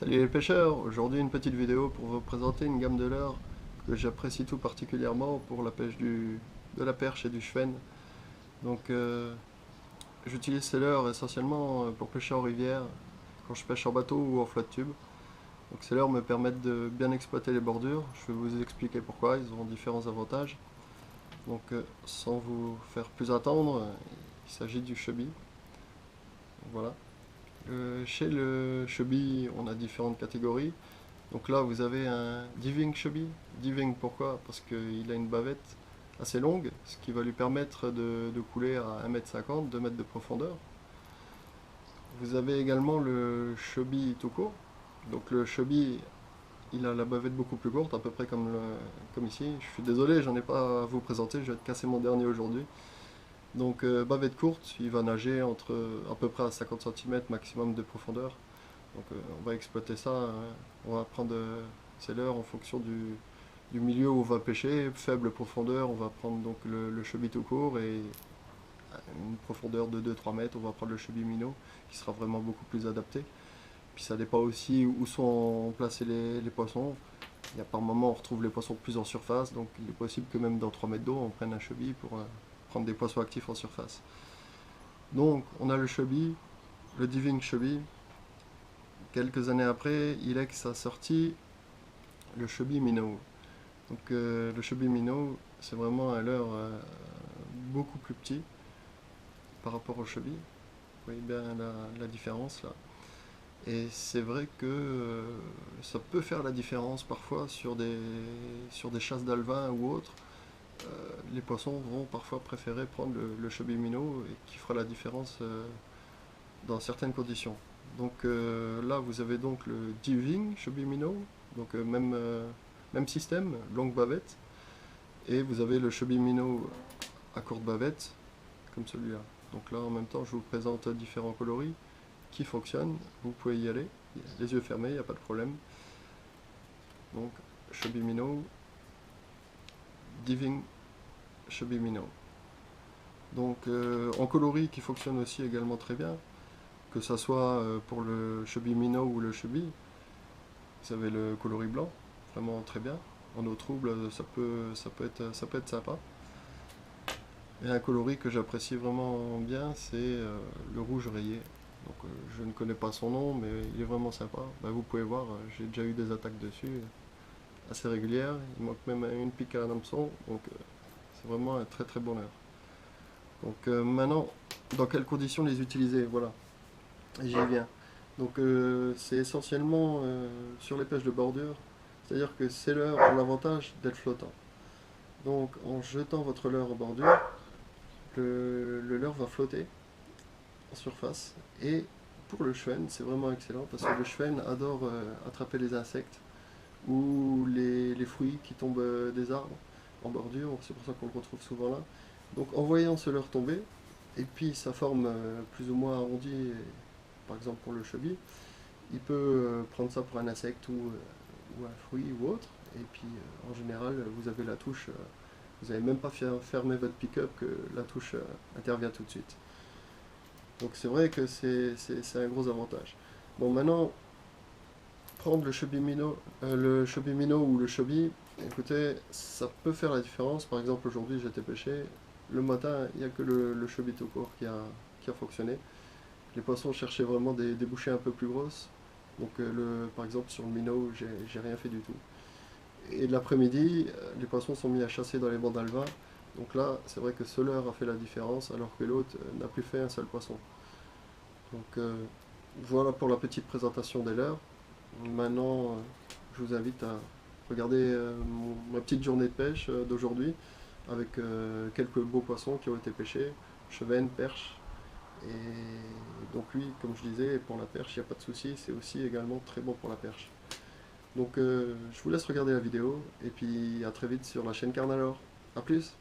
Salut les pêcheurs, aujourd'hui une petite vidéo pour vous présenter une gamme de leurres que j'apprécie tout particulièrement pour la pêche de la perche et du chevenne. Donc j'utilise ces leurres essentiellement pour pêcher en rivière, quand je pêche en bateau ou en flotte tube. Donc ces leurres me permettent de bien exploiter les bordures, je vais vous expliquer pourquoi, ils ont différents avantages. Donc sans vous faire plus attendre, il s'agit du chubby. Voilà. Chez le chubby, on a différentes catégories. Donc là, vous avez un diving chubby. Diving, pourquoi? Parce qu'il a une bavette assez longue, ce qui va lui permettre de couler à 1,50 m, 2 mètres de profondeur. Vous avez également le chubby tout court. Donc le chubby, il a la bavette beaucoup plus courte, à peu près comme ici. Je suis désolé, j'en ai pas à vous présenter, je vais te casser mon dernier aujourd'hui. Donc bavette courte, il va nager entre à peu près à 50 cm maximum de profondeur. Donc on va exploiter ça, on va prendre ces leurres en fonction du milieu où on va pêcher. Faible profondeur, on va prendre donc le chubby tout court, et une profondeur de 2-3 mètres, on va prendre le chubby minot qui sera vraiment beaucoup plus adapté. Puis ça dépend aussi où sont placés les poissons. Il y a par moment on retrouve les poissons plus en surface, donc il est possible que même dans 3 mètres d'eau on prenne un chubby pour prendre des poissons actifs en surface. Donc on a le chubby, le diving chubby. Quelques années après, Ilex a sorti le chubby minnow. Donc le chubby minnow, c'est vraiment un leurre beaucoup plus petit par rapport au chubby. Vous voyez bien la différence là. Et c'est vrai que ça peut faire la différence parfois sur des chasses d'alevin ou autres. Les poissons vont parfois préférer prendre le chubby minnow, et qui fera la différence dans certaines conditions. Donc là, vous avez donc le diving chubby minnow, donc même système, longue bavette, et vous avez le chubby minnow à courte bavette, comme celui-là. Donc là, en même temps, je vous présente différents coloris qui fonctionnent. Vous pouvez y aller, les yeux fermés, il n'y a pas de problème. Donc chubby minnow, diving chubby minnow. Donc en coloris qui fonctionne aussi également très bien, que ça soit pour le chubby minnow ou le chubby. Vous avez le coloris blanc, vraiment très bien. En eau trouble, ça peut être sympa. Et un coloris que j'apprécie vraiment bien, c'est le rouge rayé. Donc je ne connais pas son nom, mais il est vraiment sympa. Bah, vous pouvez voir, j'ai déjà eu des attaques dessus, assez régulières. Il manque même une pique à un hameçon, donc c'est vraiment un très très bon leurre. Donc maintenant, dans quelles conditions les utiliser? Voilà, j'y viens. Donc c'est essentiellement sur les pêches de bordure, c'est-à-dire que ces leurres ont l'avantage d'être flottants. Donc en jetant votre leurre en bordure, le leurre va flotter en surface. Et pour le chevenne, c'est vraiment excellent parce que le chevenne adore attraper les insectes ou les fruits qui tombent des arbres en bordure, c'est pour ça qu'on le retrouve souvent là. Donc en voyant ce leurre tomber, et puis sa forme plus ou moins arrondie, par exemple pour le chubby, il peut prendre ça pour un insecte ou un fruit ou autre. Et puis en général, vous avez la touche, vous n'avez même pas fermé votre pick-up que la touche intervient tout de suite. Donc c'est vrai que c'est un gros avantage. Bon, maintenant, prendre le chubby minnow ou le chubby, écoutez, ça peut faire la différence. Par exemple, aujourd'hui j'étais pêché, le matin, il n'y a que le chubby tout court qui a fonctionné. Les poissons cherchaient vraiment des bouchées un peu plus grosses. Donc par exemple sur le minnow, j'ai rien fait du tout. Et l'après-midi, les poissons sont mis à chasser dans les bancs d'alevin. Donc là, c'est vrai que ce leurre a fait la différence, alors que l'autre n'a plus fait un seul poisson. Donc voilà pour la petite présentation des leurres. Maintenant, je vous invite à regarder ma petite journée de pêche d'aujourd'hui, avec quelques beaux poissons qui ont été pêchés, chevenne, perche. Et donc lui, comme je disais, pour la perche, il n'y a pas de souci, c'est aussi également très bon pour la perche. Donc je vous laisse regarder la vidéo, et puis à très vite sur la chaîne Carnalore. A plus!